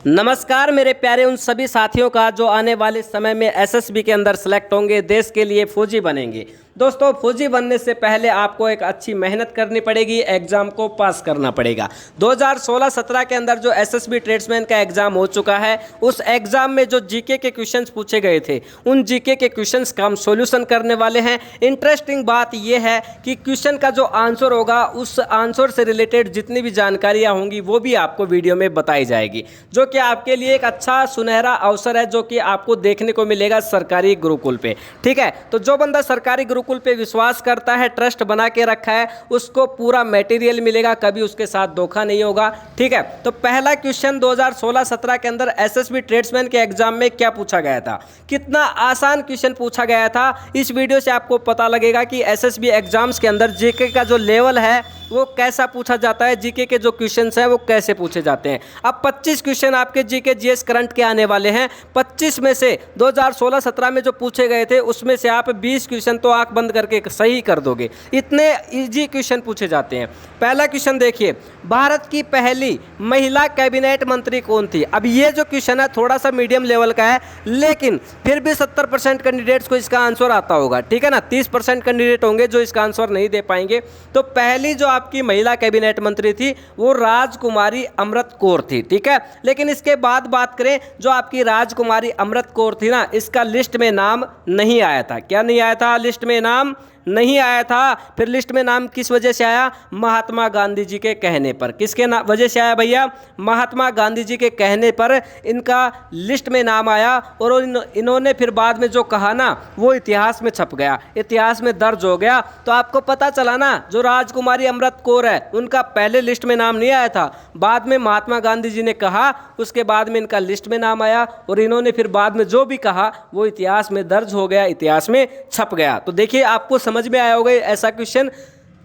नमस्कार मेरे प्यारे उन सभी साथियों का जो आने वाले समय में एसएसबी के अंदर सेलेक्ट होंगे, देश के लिए फौजी बनेंगे। दोस्तों, फौजी बनने से पहले आपको एक अच्छी मेहनत करनी पड़ेगी, एग्ज़ाम को पास करना पड़ेगा। 2016-17 के अंदर जो एसएसबी ट्रेड्समैन का एग्ज़ाम हो चुका है, उस एग्ज़ाम में जो जीके के क्वेश्चंस पूछे गए थे, उन जीके के क्वेश्चंस का हम सॉल्यूशन करने वाले हैं। इंटरेस्टिंग बात यह है कि क्वेश्चन का जो आंसर होगा, उस आंसर से रिलेटेड जितनी भी जानकारियाँ होंगी वो भी आपको वीडियो में बताई जाएगी, जो कि आपके लिए एक अच्छा सुनहरा अवसर है, जो कि आपको देखने को मिलेगा सरकारी गुरुकुल पे। ठीक है, तो जो बंदा सरकारी गुरुकुल पे विश्वास करता है, ट्रस्ट बना के रखा है, उसको पूरा मटेरियल मिलेगा, कभी उसके साथ धोखा नहीं होगा। ठीक है, तो पहला क्वेश्चन 2016-17 के अंदर एसएसबी ट्रेड्समैन के एग्जाम में क्या पूछा गया था, कितना आसान क्वेश्चन पूछा गया था। इस वीडियो से आपको पता लगेगा कि एसएसबी एग्जाम्स के अंदर जीके का जो लेवल है वो कैसा पूछा जाता है, जीके के जो क्वेश्चंस हैं वो कैसे पूछे जाते हैं। अब 25 क्वेश्चन आपके जीके जीएस करंट के आने वाले हैं। 25 में से 2016-17 में जो पूछे गए थे उसमें से आप 20 क्वेश्चन तो आंख बंद करके सही कर दोगे, इतने इजी क्वेश्चन पूछे जाते हैं। पहला क्वेश्चन देखिए, भारत की पहली महिला कैबिनेट मंत्री कौन थी। अब ये जो क्वेश्चन है थोड़ा सा मीडियम लेवल का है, लेकिन फिर भी 70% कैंडिडेट्स को इसका आंसर आता होगा। ठीक है ना, 30% कैंडिडेट होंगे जो इसका आंसर नहीं दे पाएंगे। तो पहली जो आपकी महिला कैबिनेट मंत्री थी वो राजकुमारी अमृत कौर थी। ठीक है, लेकिन इसके बाद बात करें, जो आपकी राजकुमारी अमृत कौर थी ना, इसका लिस्ट में नाम नहीं आया था। क्या नहीं आया था? लिस्ट में नाम नहीं आया था। फिर लिस्ट में नाम किस वजह से आया? महात्मा गांधी जी के कहने पर। किसके वजह से आया भैया? महात्मा गांधी जी के कहने पर इनका लिस्ट में नाम आया, और इन्होंने फिर बाद में जो कहा ना वो इतिहास में छप गया, इतिहास में दर्ज हो गया। तो आपको पता चला ना, जो राजकुमारी अमृत कौर है उनका पहले लिस्ट में नाम नहीं आया था, बाद में महात्मा गांधी जी ने कहा, उसके बाद में इनका लिस्ट में नाम आया, और इन्होंने फिर बाद में जो भी कहा वो इतिहास में दर्ज हो गया, इतिहास में छप गया। तो देखिए, आपको समझ में आया होगा ऐसा क्वेश्चन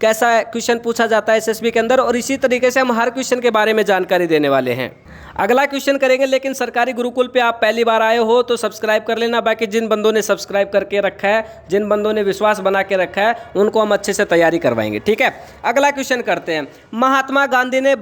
कैसा क्वेश्चन पूछा जाता है एसएसबी के अंदर, और इसी तरीके से हम हर क्वेश्चन के बारे में जानकारी देने वाले हैं। अगला क्वेश्चन करेंगे, लेकिन सरकारी गुरुकुल पे आप पहली बार आए हो तो सब्सक्राइब कर लेना। बाकी जिन बंदों ने सब्सक्राइब करके रखा है, जिन बंदों ने विश्वास बना के रखा है, उनको हम अच्छे से तैयारी करवाएंगे। ठीक है, अगला क्वेश्चन करते हैं। महात्मा गांधी ने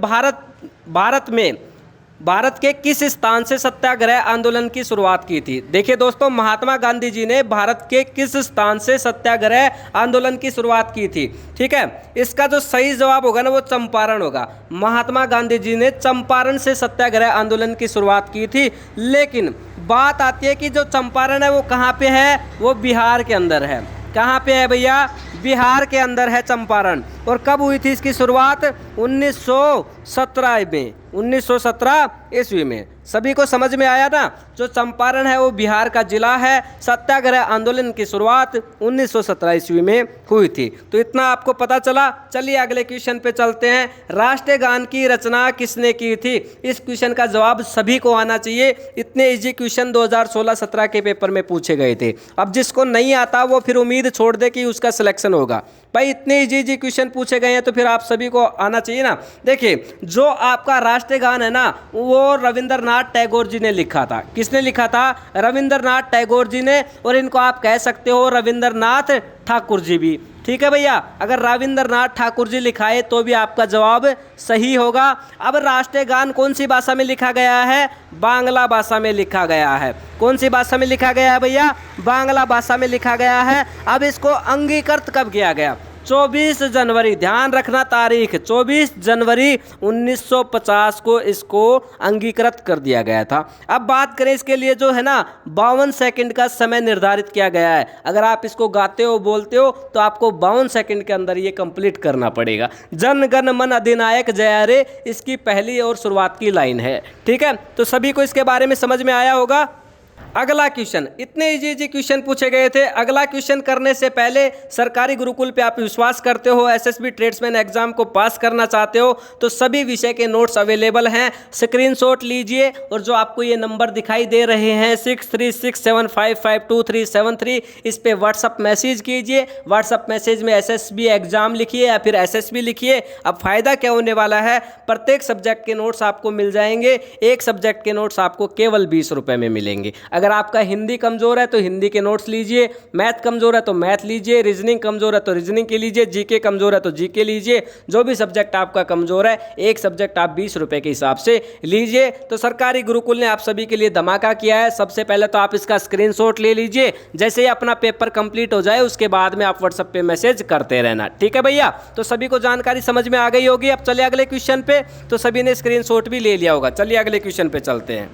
भारत के किस स्थान से सत्याग्रह आंदोलन की शुरुआत की थी। देखिए दोस्तों, महात्मा गांधी जी ने भारत के किस स्थान से सत्याग्रह आंदोलन की शुरुआत की थी। ठीक है, इसका जो सही जवाब होगा ना वो चंपारण होगा। महात्मा गांधी जी ने चंपारण से सत्याग्रह आंदोलन की शुरुआत की थी, लेकिन बात आती है कि जो चंपारण है वो कहाँ पे है? वो बिहार के अंदर है। कहाँ पे है भैया? बिहार के अंदर है चंपारण। और कब हुई थी इसकी शुरुआत? 1917 में, 1917 ईस्वी में। सभी को समझ में आया ना? जो चंपारण है वो बिहार का जिला है। सत्याग्रह आंदोलन की शुरुआत 1917 ईस्वी में हुई थी। तो इतना आपको पता चला। चलिए अगले क्वेश्चन पे चलते हैं। राष्ट्रीय गान की रचना किसने की थी? इस क्वेश्चन का जवाब सभी को आना चाहिए। इतने इजी क्वेश्चन 2016-17 के पेपर में पूछे गए थे। अब जिसको नहीं आता वो फिर उम्मीद छोड़ दे कि उसका सिलेक्शन होगा। भाई इतने इजी क्वेश्चन पूछे गए हैं तो फिर आप सभी को आना चाहिए ना। देखिए, जो आपका राष्ट्रीय गान है ना वो रविंद्रनाथ टैगोर जी ने लिखा था। किसने लिखा था? रविंद्रनाथ टैगोर जी ने। और इनको आप कह सकते हो रविंद्रनाथ ठाकुर जी भी। ठीक है भैया, अगर रविंद्रनाथ ठाकुर जी लिखाए तो भी आपका जवाब सही होगा। अब राष्ट्रीय गान कौन सी भाषा में लिखा गया है? बांग्ला भाषा में लिखा गया है। कौन सी भाषा में लिखा गया है भैया? बांग्ला भाषा में लिखा गया है। अब इसको अंगीकृत कब किया गया? 24 जनवरी, ध्यान रखना तारीख, 24 जनवरी 1950 को इसको अंगीकृत कर दिया गया था। अब बात करें इसके लिए जो है ना 52 सेकंड का समय निर्धारित किया गया है। अगर आप इसको गाते हो बोलते हो तो आपको 52 सेकंड के अंदर ये कंप्लीट करना पड़ेगा। जन गण मन अधिनायक जय रे इसकी पहली और शुरुआत की लाइन है। ठीक है, तो सभी को इसके बारे में समझ में आया होगा। अगला क्वेश्चन, इतने इजी क्वेश्चन पूछे गए थे। अगला क्वेश्चन करने से पहले, सरकारी गुरुकुल पे आप विश्वास करते हो, एसएसबी ट्रेड्समैन एग्जाम को पास करना चाहते हो तो सभी विषय के नोट्स अवेलेबल हैं। स्क्रीनशॉट लीजिए और जो आपको ये नंबर दिखाई दे रहे हैं 6367552373, इस पे व्हाट्सअप मैसेज कीजिए। व्हाट्सअप मैसेज में एसएसबी एग्जाम लिखिए या फिर एसएसबी लिखिए। अब फायदा क्या होने वाला है? प्रत्येक सब्जेक्ट के नोट्स आपको मिल जाएंगे। एक सब्जेक्ट के नोट्स आपको केवल 20 रुपये में मिलेंगे। अगर आपका हिंदी कमज़ोर है तो हिंदी के नोट्स लीजिए, मैथ कमज़ोर है तो मैथ लीजिए, रीजनिंग कमज़ोर है तो रीजनिंग के लीजिए, जीके कमज़ोर है तो जीके लीजिए। जो भी सब्जेक्ट आपका कमज़ोर है, एक सब्जेक्ट आप 20 रुपये के हिसाब से लीजिए। तो सरकारी गुरुकुल ने आप सभी के लिए धमाका किया है। सबसे पहले तो आप इसका स्क्रीनशॉट ले लीजिए, जैसे ही अपना पेपर कंप्लीट हो जाए उसके बाद में आप व्हाट्सएप पे मैसेज करते रहना, ठीक है भैया। तो सभी को जानकारी समझ में आ गई होगी। अब चलिए अगले क्वेश्चन पे। तो सभी ने स्क्रीनशॉट भी ले लिया होगा। चलिए अगले क्वेश्चन पे चलते हैं।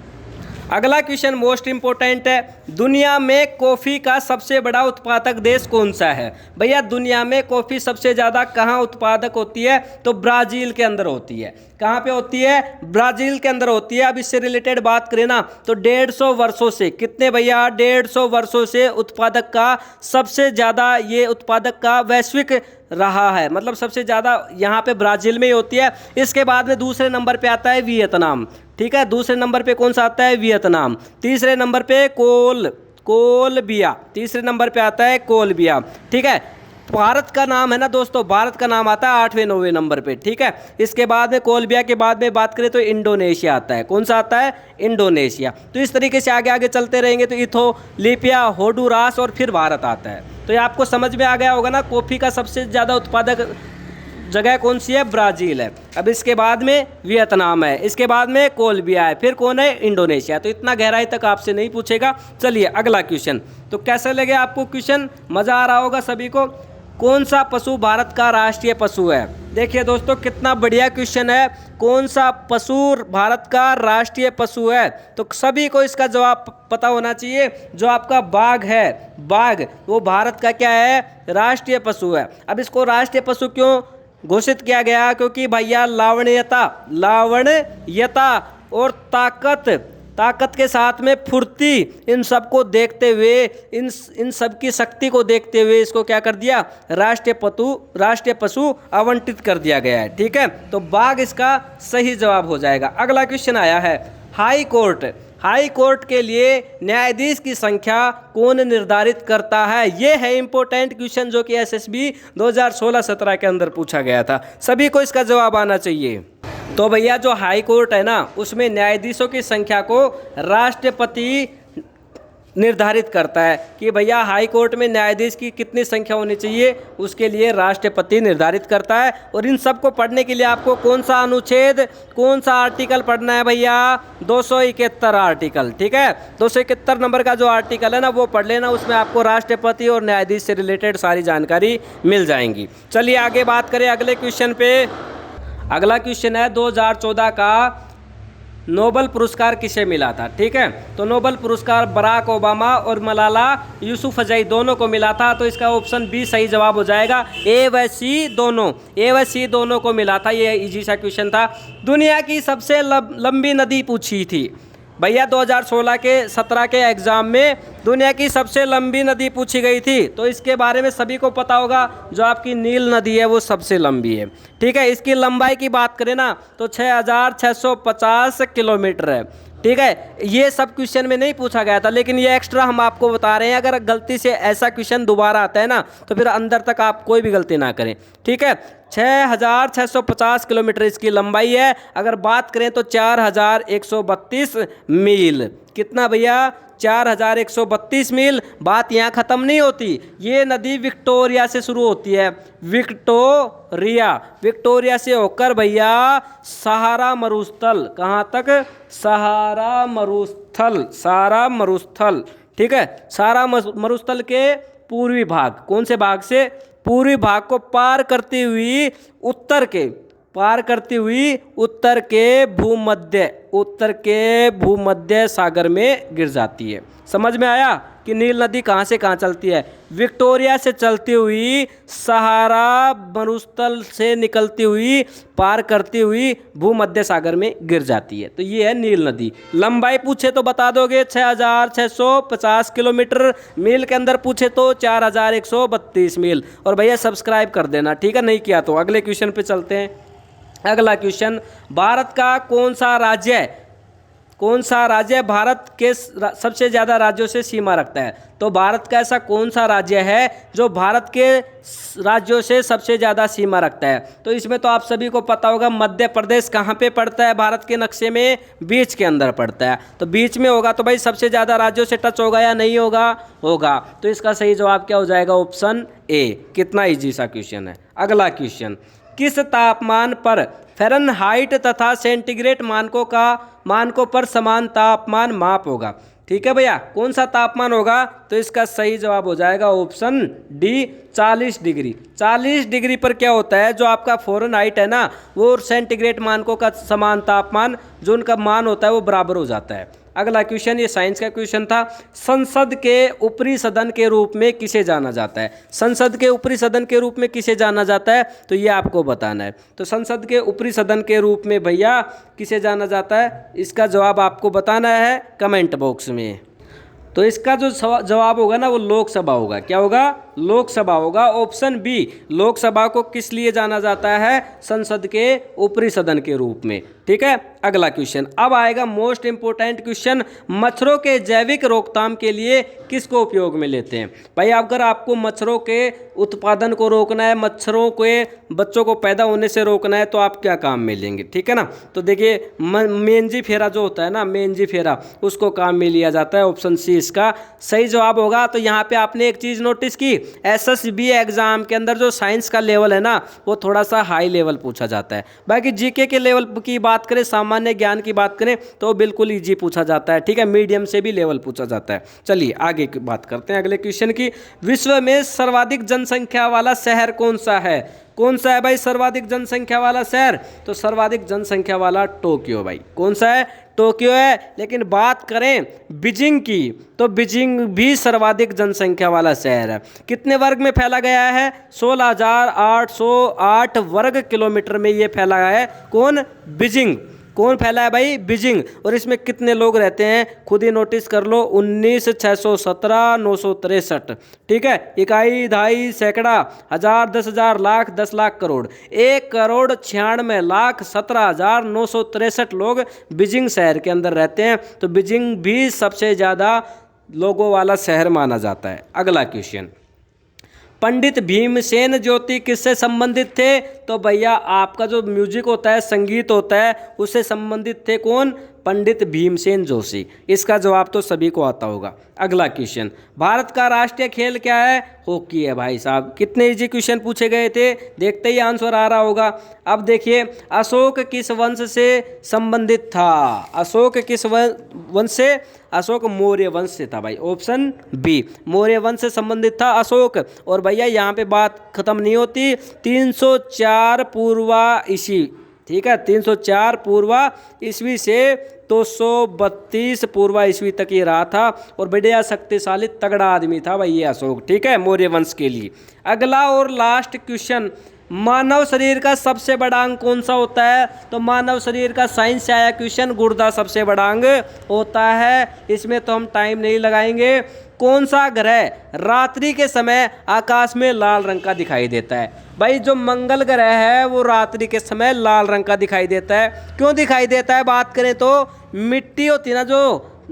अगला क्वेश्चन मोस्ट इंपोर्टेंट है, दुनिया में कॉफ़ी का सबसे बड़ा उत्पादक देश कौन सा है? भैया दुनिया में कॉफ़ी सबसे ज़्यादा कहाँ उत्पादक होती है? तो ब्राज़ील के अंदर होती है। कहाँ पे होती है? ब्राज़ील के अंदर होती है। अब इससे रिलेटेड बात करें ना तो 150 वर्षों से, कितने भैया? 150 वर्षों से उत्पादक का सबसे ज़्यादा, ये उत्पादक का वैश्विक रहा है, मतलब सबसे ज़्यादा यहाँ पे ब्राज़ील में ही होती है। इसके बाद में दूसरे नंबर पे आता है वियतनाम, ठीक है। दूसरे नंबर पे कौन सा आता है? वियतनाम। तीसरे नंबर पे कोलंबिया, तीसरे नंबर पे आता है कोलंबिया, ठीक है। भारत का नाम है ना दोस्तों, भारत का नाम आता है 8वें 9वें नंबर पे, ठीक है। इसके बाद में कोलंबिया के बाद में बात करें तो इंडोनेशिया आता है। कौन सा आता है? इंडोनेशिया। तो इस तरीके से आगे आगे चलते रहेंगे तो इथोपिया, होंडुरास और फिर भारत आता है। तो ये आपको समझ में आ गया होगा ना, कॉफ़ी का सबसे ज़्यादा उत्पादक जगह कौन सी है? ब्राज़ील है। अब इसके बाद में वियतनाम है, इसके बाद में कोलंबिया है, फिर कौन है? इंडोनेशिया। तो इतना गहराई तक आपसे नहीं पूछेगा। चलिए अगला क्वेश्चन। तो कैसा लगे आपको क्वेश्चन? मज़ा आ रहा होगा सभी को। कौन सा पशु भारत का राष्ट्रीय पशु है? देखिए दोस्तों कितना बढ़िया क्वेश्चन है। कौन सा पशु भारत का राष्ट्रीय पशु है? तो सभी को इसका जवाब पता होना चाहिए। जो आपका बाघ है, बाघ वो भारत का क्या है? राष्ट्रीय पशु है। अब इसको राष्ट्रीय पशु क्यों घोषित किया गया? क्योंकि भैया लावण्यता और ताकत के साथ में फुर्ती, इन सब को देखते हुए, इन सब की शक्ति को देखते हुए इसको क्या कर दिया? राष्ट्रीय पशु आवंटित कर दिया गया है, ठीक है। तो बाघ इसका सही जवाब हो जाएगा। अगला क्वेश्चन आया है, हाई कोर्ट के लिए न्यायाधीश की संख्या कौन निर्धारित करता है? ये है इंपॉर्टेंट क्वेश्चन जो कि एसएसबी 2016-17 के अंदर पूछा गया था। सभी को इसका जवाब आना चाहिए। तो भैया जो हाई कोर्ट है ना, उसमें न्यायाधीशों की संख्या को राष्ट्रपति निर्धारित करता है कि भैया हाई कोर्ट में न्यायाधीश की कितनी संख्या होनी चाहिए, उसके लिए राष्ट्रपति निर्धारित करता है। और इन सब को पढ़ने के लिए आपको कौन सा अनुच्छेद, कौन सा आर्टिकल पढ़ना है भैया? 271 आर्टिकल, ठीक है। 271 नंबर का जो आर्टिकल है ना वो पढ़ लेना, उसमें आपको राष्ट्रपति और न्यायाधीश से रिलेटेड सारी जानकारी मिल जाएंगी। चलिए आगे बात करें अगले क्वेश्चन पे। अगला क्वेश्चन है 2014 का नोबेल पुरस्कार किसे मिला था? ठीक है, तो नोबेल पुरस्कार बराक ओबामा और मलाला यूसुफजई दोनों को मिला था। तो इसका ऑप्शन बी सही जवाब हो जाएगा। ए व सी दोनों को मिला था। ये इजी सा क्वेश्चन था। दुनिया की सबसे लंबी नदी पूछी थी भैया 2016 के 17 के एग्ज़ाम में दुनिया की सबसे लंबी नदी पूछी गई थी। तो इसके बारे में सभी को पता होगा, जो आपकी नील नदी है वो सबसे लंबी है। ठीक है, इसकी लंबाई की बात करें ना तो 6650 किलोमीटर है। ठीक है, ये सब क्वेश्चन में नहीं पूछा गया था, लेकिन ये एक्स्ट्रा हम आपको बता रहे हैं। अगर गलती से ऐसा क्वेश्चन दोबारा आता है ना तो फिर अंदर तक आप कोई भी गलती ना करें। ठीक है, 6650 किलोमीटर इसकी लंबाई है। अगर बात करें तो 4132 मील। कितना भैया? 4132 मील। बात यहाँ ख़त्म नहीं होती। ये नदी विक्टोरिया से शुरू होती है। विक्टोरिया से होकर भैया सहारा मरुस्थल, कहाँ तक? सहारा मरुस्थल। ठीक है, सहारा मरुस्थल के पूर्वी भाग, कौन से भाग से? पूर्वी भाग को पार करती हुई उत्तर के भूमध्य सागर में गिर जाती है। समझ में आया कि नील नदी कहाँ से कहाँ चलती है? विक्टोरिया से चलती हुई, सहारा मरुस्थल से निकलती हुई, पार करती हुई भूमध्य सागर में गिर जाती है। तो ये है नील नदी। लंबाई पूछे तो बता दोगे 6650 किलोमीटर। मील के अंदर पूछे तो 4132 मील। और भैया सब्सक्राइब कर देना, ठीक है, नहीं किया तो। अगले क्वेश्चन पे चलते हैं। अगला क्वेश्चन, भारत का कौन सा कौन सा राज्य भारत के सबसे ज़्यादा राज्यों से सीमा रखता है? तो भारत का ऐसा कौन सा राज्य है जो भारत के राज्यों से सबसे ज़्यादा सीमा रखता है? तो इसमें तो आप सभी को पता होगा, मध्य प्रदेश कहाँ पे पड़ता है भारत के नक्शे में? बीच के अंदर पड़ता है। तो बीच में होगा तो भाई सबसे ज़्यादा राज्यों से टच होगा या नहीं होगा? होगा। तो इसका सही जवाब क्या हो जाएगा? Option A. कितना ईजी सा क्वेश्चन है। अगला क्वेश्चन, किस तापमान पर फ़ारेनहाइट तथा सेंटीग्रेड मानकों पर समान तापमान माप होगा? ठीक है भैया, कौन सा तापमान होगा? तो इसका सही जवाब हो जाएगा ऑप्शन डी, 40 डिग्री। 40 डिग्री पर क्या होता है, जो आपका फ़ारेनहाइट है ना, वो सेंटीग्रेड मानकों का समान तापमान जो उनका मान होता है वो बराबर हो जाता है। अगला क्वेश्चन, ये साइंस का क्वेश्चन था। संसद के ऊपरी सदन के रूप में किसे जाना जाता है? संसद के ऊपरी सदन के रूप में किसे जाना जाता है? तो ये आपको बताना है। तो संसद के ऊपरी सदन के रूप में भैया किसे जाना जाता है? इसका जवाब आपको बताना है कमेंट बॉक्स में। तो इसका जो जवाब होगा ना वो लोकसभा होगा। क्या होगा? लोकसभा होगा। ऑप्शन बी, लोकसभा को किस लिए जाना जाता है? संसद के ऊपरी सदन के रूप में। ठीक है। अगला क्वेश्चन, अब आएगा मोस्ट इंपोर्टेंट क्वेश्चन, मच्छरों के जैविक रोकथाम के लिए किसको उपयोग में लेते हैं? भाई अगर आपको मच्छरों के उत्पादन को रोकना है, मच्छरों के बच्चों को पैदा होने से रोकना है, तो आप क्या काम में लेंगे? ठीक है ना। तो देखिए मेंजी फेरा जो होता है ना, मेंजी फेरा, उसको काम में लिया जाता है। ऑप्शन सी इसका सही जवाब होगा। तो यहाँ पे आपने एक चीज़ नोटिस की, एसएसबी एग्जाम के अंदर जो साइंस का लेवल है ना वो थोड़ा सा हाई लेवल पूछा जाता है। बाकी जीके के लेवल की बात करें, सामान्य ज्ञान की बात करें तो बिल्कुल ईजी पूछा जाता है। ठीक है, मीडियम से भी लेवल पूछा जाता है। चलिए आगे की बात करते हैं अगले क्वेश्चन की। विश्व में सर्वाधिक जनसंख्या वाला शहर कौन सा है? कौन सा है भाई सर्वाधिक जनसंख्या वाला शहर? तो सर्वाधिक जनसंख्या वाला टोक्यो। भाई कौन सा है? टोक्यो है। लेकिन बात करें बीजिंग की तो बीजिंग भी सर्वाधिक जनसंख्या वाला शहर है। कितने वर्ग में फैला गया है? 16,808 वर्ग किलोमीटर में ये फैला है। कौन? बीजिंग। कौन फैला है भाई? बीजिंग। और इसमें कितने लोग रहते हैं खुद ही नोटिस कर लो, 19,617, 963। ठीक है, इकाई, दहाई, सैकड़ा, हजार, 10,000, लाख, 10 लाख, करोड़, 1,96,17,963 लोग बीजिंग शहर के अंदर रहते हैं। तो बीजिंग भी सबसे ज़्यादा लोगों वाला शहर माना जाता है। अगला क्वेश्चन, पंडित भीमसेन जोशी किससे संबंधित थे? तो भैया आपका जो म्यूजिक होता है, संगीत होता है, उससे संबंधित थे। कौन? पंडित भीमसेन जोशी। इसका जवाब तो सभी को आता होगा। अगला क्वेश्चन, भारत का राष्ट्रीय खेल क्या है? हॉकी है भाई साहब। कितने इजी क्वेश्चन पूछे गए थे, देखते ही आंसर आ रहा होगा। अब देखिए, अशोक किस वंश से संबंधित था? अशोक किस वंश से? अशोक मौर्य वंश से था भाई। ऑप्शन बी, मौर्य वंश से संबंधित था अशोक। और भैया यहाँ पे बात खत्म नहीं होती। 304 पूर्वा ईस्वी, ठीक है, 304 पूर्वा ईस्वी से 232 पूर्वा ईस्वी तक ये रहा था। और बढ़िया शक्तिशाली तगड़ा आदमी था भाई ये अशोक। ठीक है, मौर्य वंश के लिए। अगला और लास्ट क्वेश्चन, मानव शरीर का सबसे बड़ा अंग कौन सा होता है? तो मानव शरीर का साइंस से आया क्वेश्चन, गुर्दा सबसे बड़ा अंग होता है। इसमें तो हम टाइम नहीं लगाएंगे। कौन सा ग्रह रात्रि के समय आकाश में लाल रंग का दिखाई देता है? भाई जो मंगल ग्रह है वो रात्रि के समय लाल रंग का दिखाई देता है। क्यों दिखाई देता है? बात करें तो मिट्टी होती है ना,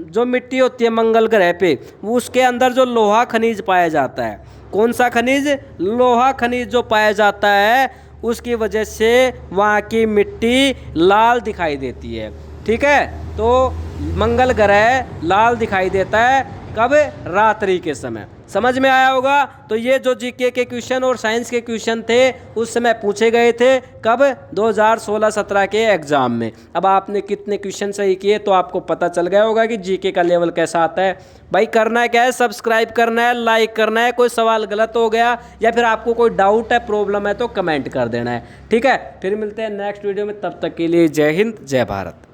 जो मिट्टी होती है मंगल ग्रह पे, वो उसके अंदर जो लोहा खनिज पाया जाता है। कौन सा खनिज? लोहा खनिज जो पाया जाता है, उसकी वजह से वहाँ की मिट्टी लाल दिखाई देती है। ठीक है, तो मंगल ग्रह लाल दिखाई देता है कब? रात्रि के समय। समझ में आया होगा। तो ये जो जीके के क्वेश्चन और साइंस के क्वेश्चन थे उस समय पूछे गए थे। कब? 2016-17 के एग्जाम में। अब आपने कितने क्वेश्चन सही किए तो आपको पता चल गया होगा कि जीके का लेवल कैसा आता है। भाई करना है क्या है? सब्सक्राइब करना है, लाइक करना है। कोई सवाल गलत हो गया या फिर आपको कोई डाउट है, प्रॉब्लम है तो कमेंट कर देना है। ठीक है, फिर मिलते हैं नेक्स्ट वीडियो में। तब तक के लिए जय हिंद, जय भारत।